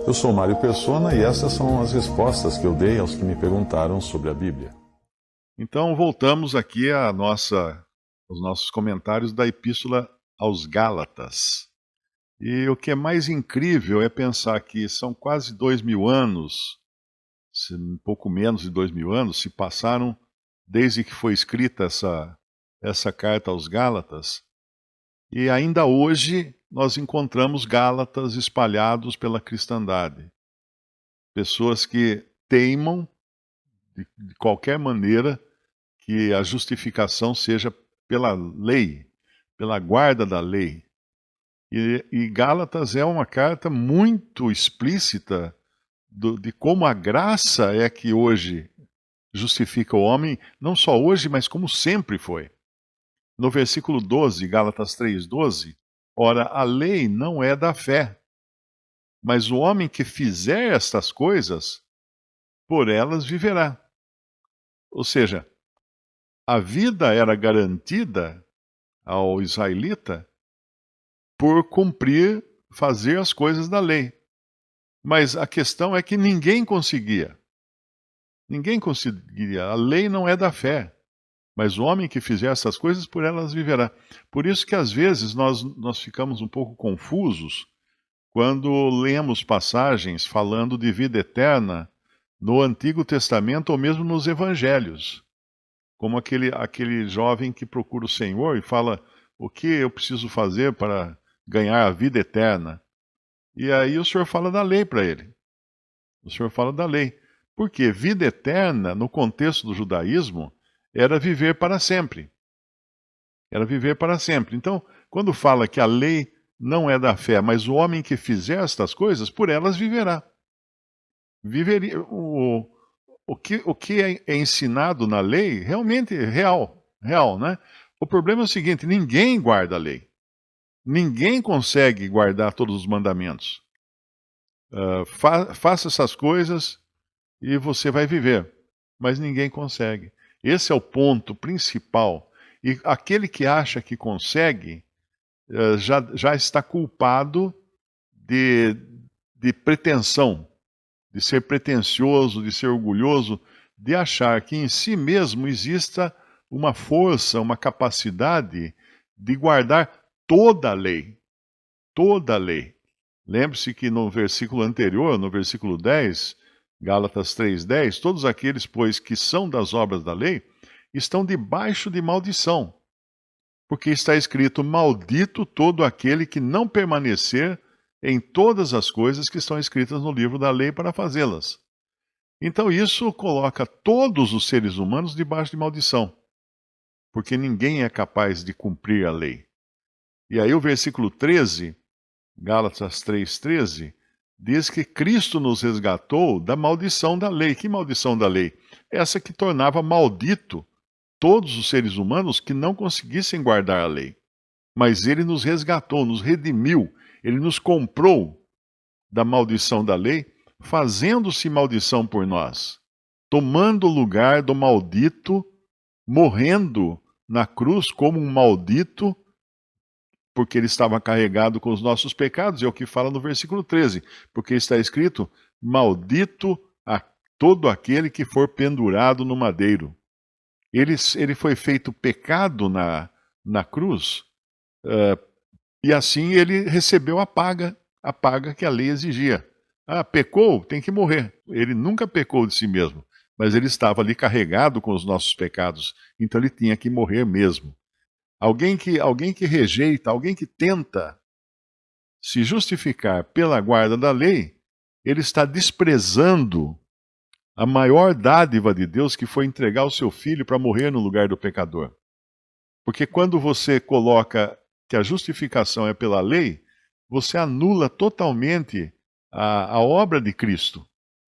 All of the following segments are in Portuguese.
Eu sou Mário Persona e essas são as respostas que eu dei aos que me perguntaram sobre a Bíblia. Então, voltamos aqui aos nossos comentários da Epístola aos Gálatas. E o que é mais incrível é pensar que são quase 2000 anos, um pouco menos de 2000 anos, se passaram desde que foi escrita essa carta aos Gálatas, e ainda hoje nós encontramos Gálatas espalhados pela cristandade. Pessoas que teimam, de qualquer maneira, que a justificação seja pela lei, pela guarda da lei. E Gálatas é uma carta muito explícita de como a graça é que hoje justifica o homem, não só hoje, mas como sempre foi. No versículo 12, Gálatas 3:12, ora, a lei não é da fé, mas o homem que fizer estas coisas, por elas viverá. Ou seja, a vida era garantida ao israelita por cumprir, fazer as coisas da lei. Mas a questão é que ninguém conseguia. Ninguém conseguiria. A lei não é da fé, mas o homem que fizer essas coisas, por elas viverá. Por isso que às vezes nós ficamos um pouco confusos quando lemos passagens falando de vida eterna no Antigo Testamento ou mesmo nos Evangelhos. Como aquele jovem que procura o Senhor e fala: o que eu preciso fazer para ganhar a vida eterna? E aí o Senhor fala da lei para ele. O Senhor fala da lei. Porque vida eterna, no contexto do judaísmo, era viver para sempre. Era viver para sempre. Então, quando fala que a lei não é da fé, mas o homem que fizer estas coisas, por elas viverá. Viveria, o que é ensinado na lei realmente é real, né? O problema é o seguinte: ninguém guarda a lei. Ninguém consegue guardar todos os mandamentos. Faça essas coisas e você vai viver. Mas ninguém consegue. Esse é o ponto principal. E aquele que acha que consegue, já está culpado de, de pretensão, de ser pretensioso, de ser orgulhoso, de achar que em si mesmo exista uma força, uma capacidade de guardar toda a lei. Toda a lei. Lembre-se que no versículo anterior, no versículo 10, Gálatas 3:10, todos aqueles, pois, que são das obras da lei, estão debaixo de maldição. Porque está escrito: maldito todo aquele que não permanecer em todas as coisas que estão escritas no livro da lei para fazê-las. Então isso coloca todos os seres humanos debaixo de maldição, porque ninguém é capaz de cumprir a lei. E aí o versículo 13, Gálatas 3:13, diz que Cristo nos resgatou da maldição da lei. Que maldição da lei? Essa que tornava maldito todos os seres humanos que não conseguissem guardar a lei. Mas ele nos resgatou, nos redimiu, ele nos comprou da maldição da lei, fazendo-se maldição por nós, tomando o lugar do maldito, morrendo na cruz como um maldito, porque ele estava carregado com os nossos pecados, é o que fala no versículo 13, porque está escrito: maldito a todo aquele que for pendurado no madeiro. Ele foi feito pecado na cruz, e assim ele recebeu a paga que a lei exigia. Ah, pecou, tem que morrer. Ele nunca pecou de si mesmo, mas ele estava ali carregado com os nossos pecados, então ele tinha que morrer mesmo. Alguém que rejeita, alguém que tenta se justificar pela guarda da lei, ele está desprezando a maior dádiva de Deus, que foi entregar o seu filho para morrer no lugar do pecador. Porque quando você coloca que a justificação é pela lei, você anula totalmente a obra de Cristo.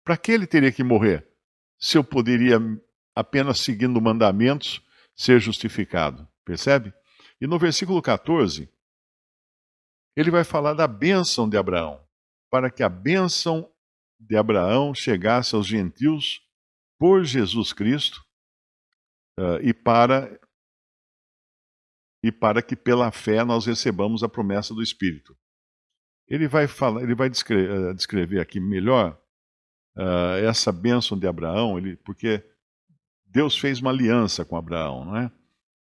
Para que ele teria que morrer? Se eu poderia, apenas seguindo mandamentos, ser justificado. Percebe? E no versículo 14, ele vai falar da bênção de Abraão, para que a bênção de Abraão chegasse aos gentios por Jesus Cristo, e para que pela fé nós recebamos a promessa do Espírito. ele vai falar, ele vai descrever aqui melhor essa bênção de Abraão, porque Deus fez uma aliança com Abraão, não é?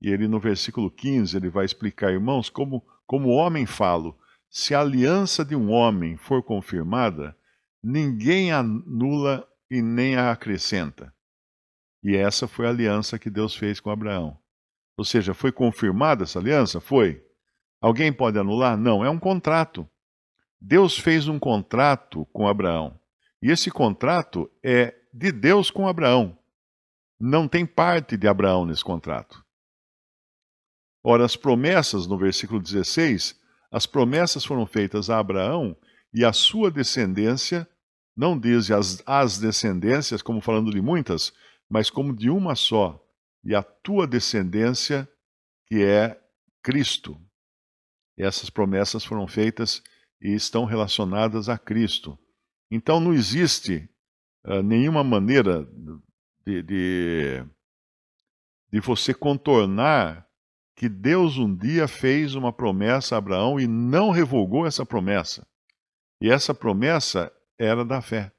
E ele no versículo 15, ele vai explicar, irmãos, como homem falo, se a aliança de um homem for confirmada, ninguém a anula e nem a acrescenta. E essa foi a aliança que Deus fez com Abraão. Ou seja, foi confirmada essa aliança? Foi. Alguém pode anular? Não, é um contrato. Deus fez um contrato com Abraão. E esse contrato é de Deus com Abraão. Não tem parte de Abraão nesse contrato. Ora, as promessas, no versículo 16, as promessas foram feitas a Abraão e a sua descendência, não diz as descendências, como falando de muitas, mas como de uma só, e a tua descendência, que é Cristo. E essas promessas foram feitas e estão relacionadas a Cristo. Então não existe nenhuma maneira de você contornar que Deus um dia fez uma promessa a Abraão e não revogou essa promessa. E essa promessa era da fé.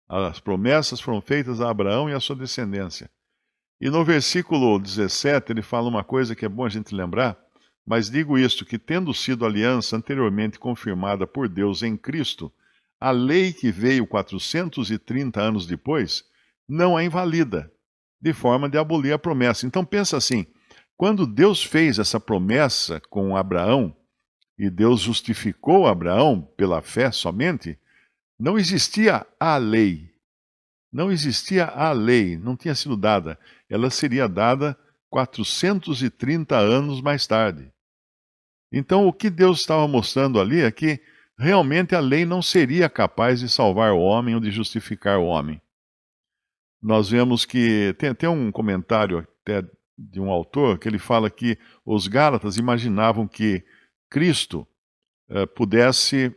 As promessas foram feitas a Abraão e a sua descendência. E no versículo 17 ele fala uma coisa que é bom a gente lembrar, mas digo isto, que tendo sido aliança anteriormente confirmada por Deus em Cristo, a lei que veio 430 anos depois não a invalida, de forma de abolir a promessa. Então pensa assim, quando Deus fez essa promessa com Abraão, e Deus justificou Abraão pela fé somente, não existia a lei. Não existia a lei, não tinha sido dada. Ela seria dada 430 anos mais tarde. Então, o que Deus estava mostrando ali é que realmente a lei não seria capaz de salvar o homem ou de justificar o homem. Nós vemos que tem um comentário até de um autor que ele fala que os Gálatas imaginavam que Cristo pudesse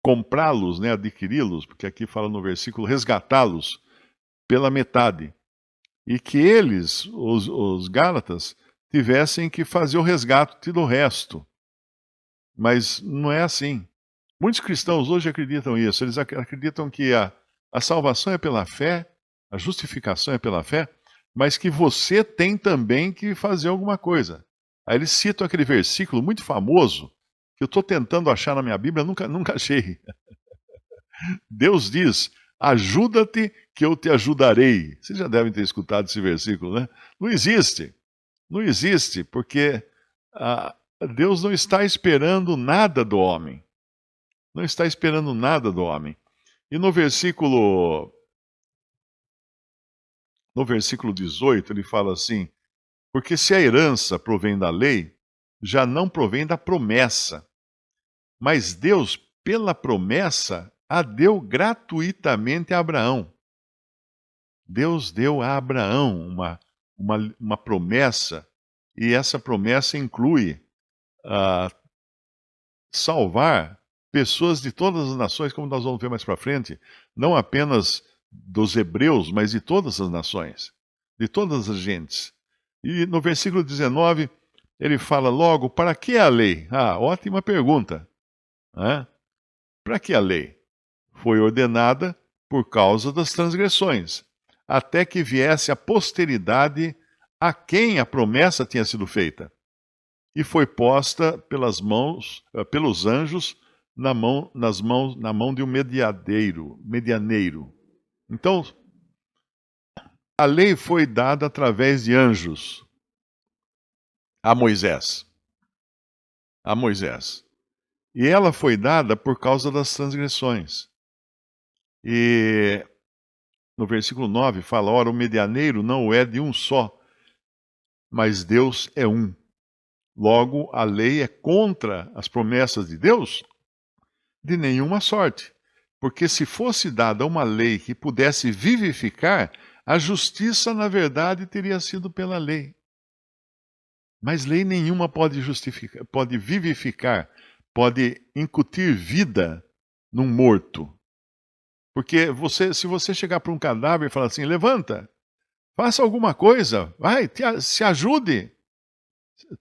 comprá-los, né, adquiri-los, porque aqui fala no versículo, resgatá-los pela metade. E que eles, os Gálatas, tivessem que fazer o resgate do resto. Mas não é assim. Muitos cristãos hoje acreditam isso. Eles acreditam que a salvação é pela fé, a justificação é pela fé, mas que você tem também que fazer alguma coisa. Aí eles citam aquele versículo muito famoso, que eu estou tentando achar na minha Bíblia, nunca achei. Deus diz, ajuda-te que eu te ajudarei. Vocês já devem ter escutado esse versículo, né? Não existe. Não existe, porque Deus não está esperando nada do homem. Não está esperando nada do homem. E no versículo 18, ele fala assim, porque se a herança provém da lei, já não provém da promessa. Mas Deus, pela promessa, a deu gratuitamente a Abraão. Deus deu a Abraão uma promessa, e essa promessa inclui salvar pessoas de todas as nações, como nós vamos ver mais para frente, não apenas dos hebreus, mas de todas as nações, de todas as gentes. E no versículo 19, ele fala logo, para que a lei? Ótima pergunta. Para que a lei? Foi ordenada por causa das transgressões, até que viesse a posteridade a quem a promessa tinha sido feita. E foi posta pelos anjos na mão de um medianeiro. Então, a lei foi dada através de anjos a Moisés. E ela foi dada por causa das transgressões. E no versículo 9 fala, ora, o medianeiro não é de um só, mas Deus é um. Logo, a lei é contra as promessas de Deus? De nenhuma sorte. Porque se fosse dada uma lei que pudesse vivificar, a justiça, na verdade, teria sido pela lei. Mas lei nenhuma pode vivificar, pode incutir vida num morto. Porque se você chegar para um cadáver e falar assim, levanta, faça alguma coisa, vai, se ajude.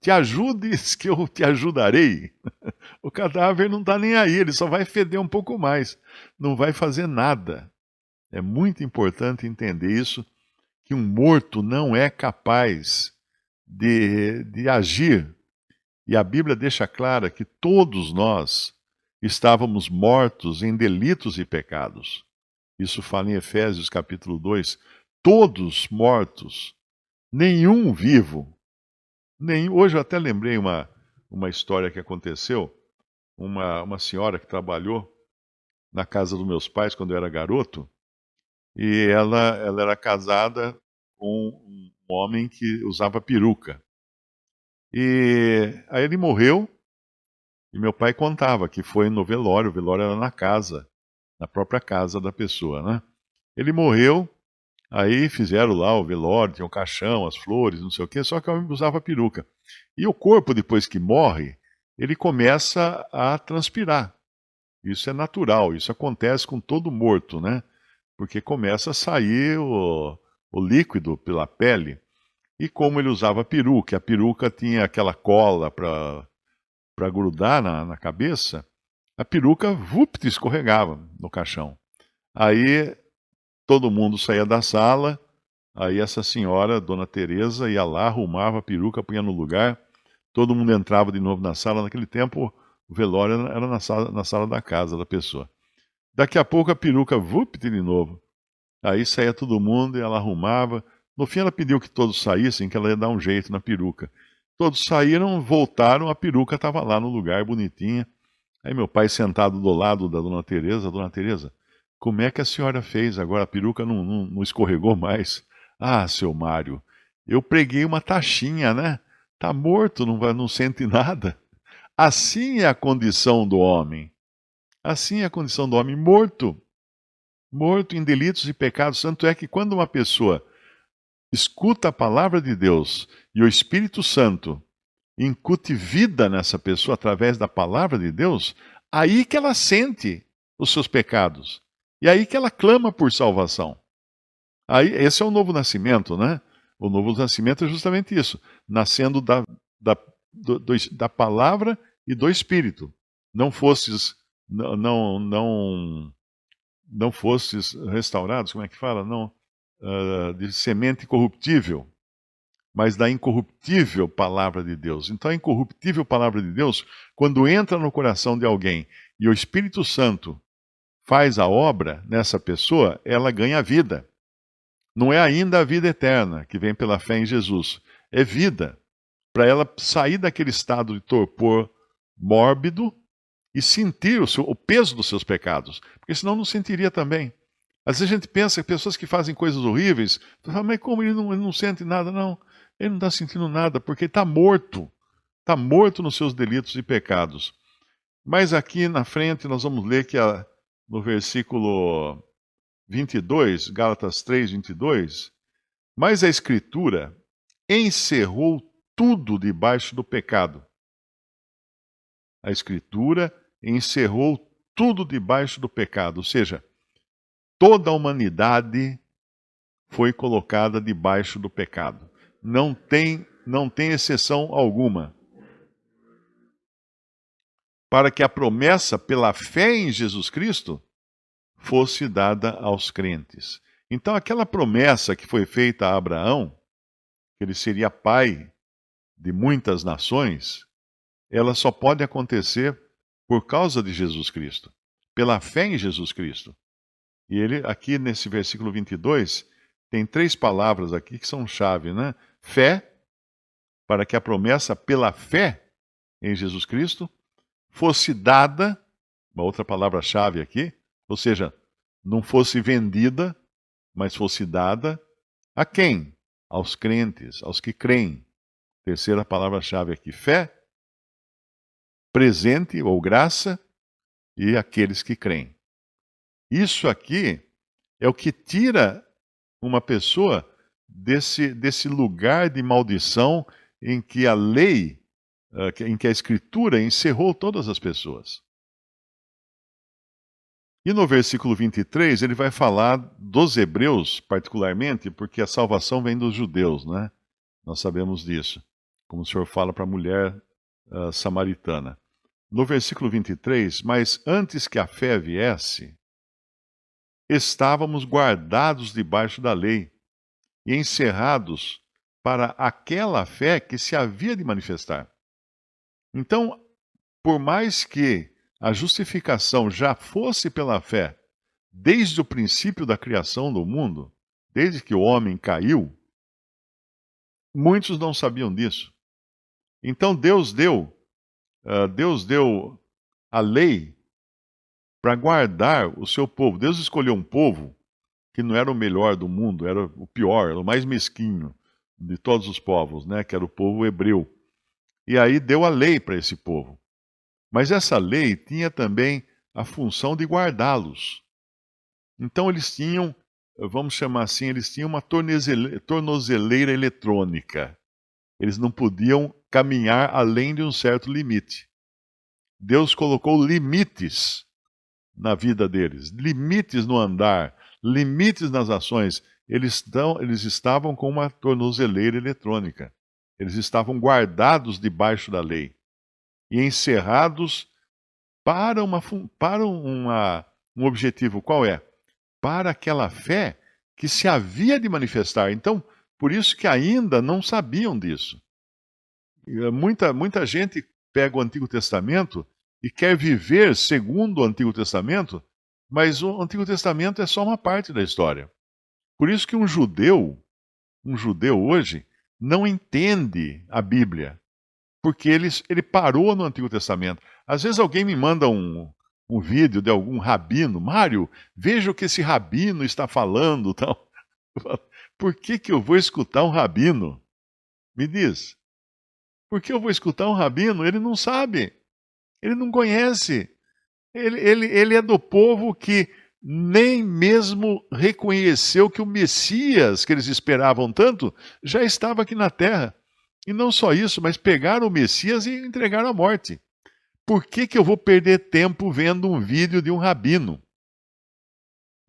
te ajudes que eu te ajudarei. O cadáver não está nem aí, ele só vai feder um pouco mais, não vai fazer nada. É muito importante entender isso, que um morto não é capaz de agir. E a Bíblia deixa clara que todos nós estávamos mortos em delitos e pecados. Isso fala em Efésios capítulo 2. Todos mortos, nenhum vivo. Hoje eu até lembrei uma história que aconteceu. Uma senhora que trabalhou na casa dos meus pais quando eu era garoto, e ela era casada com um homem que usava peruca. E aí ele morreu, e meu pai contava que foi no velório, o velório era na casa, na própria casa da pessoa, né? Ele morreu, aí fizeram lá o velório, tinha o caixão, as flores, não sei o quê, só que o homem usava peruca. E o corpo, depois que morre, ele começa a transpirar. Isso é natural, isso acontece com todo morto, né? Porque começa a sair o líquido pela pele. E como ele usava peruca, a peruca tinha aquela cola para grudar na cabeça, a peruca, vupt, escorregava no caixão. Aí todo mundo saía da sala, aí essa senhora, Dona Teresa, ia lá, arrumava a peruca, punha no lugar, todo mundo entrava de novo na sala. Naquele tempo, o velório era na sala da casa da pessoa. Daqui a pouco a peruca, vupt, de novo. Aí saía todo mundo e ela arrumava. No fim ela pediu que todos saíssem, que ela ia dar um jeito na peruca. Todos saíram, voltaram, a peruca estava lá no lugar, bonitinha. Aí meu pai sentado do lado da Dona Teresa, como é que a senhora fez agora? A peruca não escorregou mais. Ah, seu Mário, eu preguei uma taxinha, né? Tá morto, não sente nada. Assim é a condição do homem. Assim é a condição do homem morto. Morto em delitos e pecados. Tanto é que quando uma pessoa escuta a palavra de Deus e o Espírito Santo incute vida nessa pessoa através da palavra de Deus, aí que ela sente os seus pecados. E aí que ela clama por salvação. Aí, esse é o novo nascimento, né? O novo nascimento é justamente isso. Nascendo da palavra e do Espírito. Não fostes restaurados, como é que fala? Não, de semente corruptível, mas da incorruptível palavra de Deus. Então a incorruptível palavra de Deus, quando entra no coração de alguém e o Espírito Santo faz a obra nessa pessoa, ela ganha vida. Não é ainda a vida eterna que vem pela fé em Jesus, é vida, para ela sair daquele estado de torpor mórbido e sentir o peso dos seus pecados, porque senão não sentiria também. Às vezes a gente pensa que pessoas que fazem coisas horríveis, fala, mas como ele não sente nada? Não, ele não está sentindo nada, porque está morto nos seus delitos e pecados. Mas aqui na frente nós vamos ler que no versículo 22, Gálatas 3, 22, mas a Escritura encerrou tudo debaixo do pecado. A Escritura encerrou tudo debaixo do pecado, ou seja, toda a humanidade foi colocada debaixo do pecado. Não tem exceção alguma. Para que a promessa pela fé em Jesus Cristo fosse dada aos crentes. Então aquela promessa que foi feita a Abraão, que ele seria pai de muitas nações, ela só pode acontecer por causa de Jesus Cristo, pela fé em Jesus Cristo. E ele, aqui nesse versículo 22, tem 3 palavras aqui que são chave, né? Fé, para que a promessa pela fé em Jesus Cristo fosse dada, uma outra palavra-chave aqui, ou seja, não fosse vendida, mas fosse dada a quem? Aos crentes, aos que creem. Terceira palavra-chave aqui, fé, presente ou graça e aqueles que creem. Isso aqui é o que tira uma pessoa desse lugar de maldição em que a lei, em que a Escritura encerrou todas as pessoas. E no versículo 23 ele vai falar dos hebreus particularmente, porque a salvação vem dos judeus, né? Nós sabemos disso. como o Senhor fala para a mulher samaritana. No versículo 23, mas antes que a fé viesse, estávamos guardados debaixo da lei e encerrados para aquela fé que se havia de manifestar. Então, por mais que a justificação já fosse pela fé, desde o princípio da criação do mundo, desde que o homem caiu, muitos não sabiam disso. Então Deus deu a lei para guardar o seu povo. Deus escolheu um povo que não era o melhor do mundo, era o pior, era o mais mesquinho de todos os povos, né? Que era o povo hebreu. E aí deu a lei para esse povo. Mas essa lei tinha também a função de guardá-los. Então eles tinham, vamos chamar assim, eles tinham uma tornozeleira eletrônica. Eles não podiam caminhar além de um certo limite. Deus colocou limites na vida deles, limites no andar, limites nas ações. Eles estavam com uma tornozeleira eletrônica. Eles estavam guardados debaixo da lei e encerrados para um objetivo. Qual é? Para aquela fé que se havia de manifestar. Então, por isso que ainda não sabiam disso. Muita gente pega o Antigo Testamento e quer viver segundo o Antigo Testamento, mas o Antigo Testamento é só uma parte da história. Por isso que um judeu hoje não entende a Bíblia, porque ele parou no Antigo Testamento. Às vezes alguém me manda um vídeo de algum rabino. Mário, veja o que esse rabino está falando. Tal. Por que eu vou escutar um rabino? Me diz. Por que eu vou escutar um rabino? Ele não sabe. Ele não conhece. Ele é do povo que nem mesmo reconheceu que o Messias, que eles esperavam tanto, já estava aqui na terra. E não só isso, mas pegaram o Messias e entregaram à morte. Por que eu vou perder tempo vendo um vídeo de um rabino?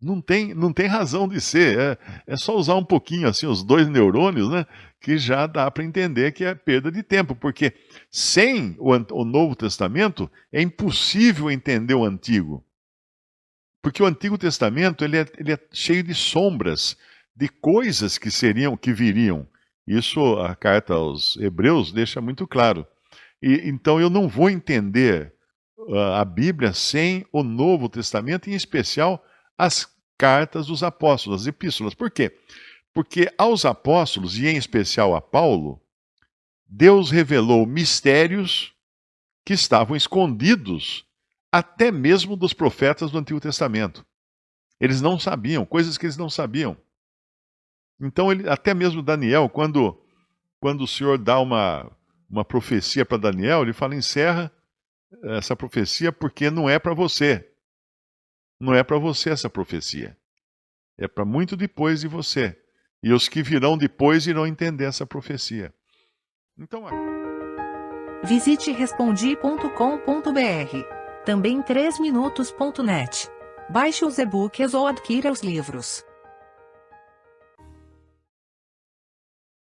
Não tem razão de ser. É só usar um pouquinho assim os 2 neurônios, né, que já dá para entender que é perda de tempo. Porque sem o Novo Testamento é impossível entender o Antigo. Porque o Antigo Testamento ele é cheio de sombras, de coisas que viriam. Isso a carta aos Hebreus deixa muito claro. Então eu não vou entender a Bíblia sem o Novo Testamento, em especial as cartas dos apóstolos, as epístolas. Por quê? Porque aos apóstolos, e em especial a Paulo, Deus revelou mistérios que estavam escondidos até mesmo dos profetas do Antigo Testamento. Eles não sabiam, coisas que eles não sabiam. Então, até mesmo Daniel, quando o Senhor dá uma profecia para Daniel, ele fala: encerra essa profecia porque não é para você. Não é para você essa profecia. É para muito depois de você. E os que virão depois irão entender essa profecia. Então, visite respondi.com.br. Também 3minutos.net. Baixe os e-books ou adquira os livros.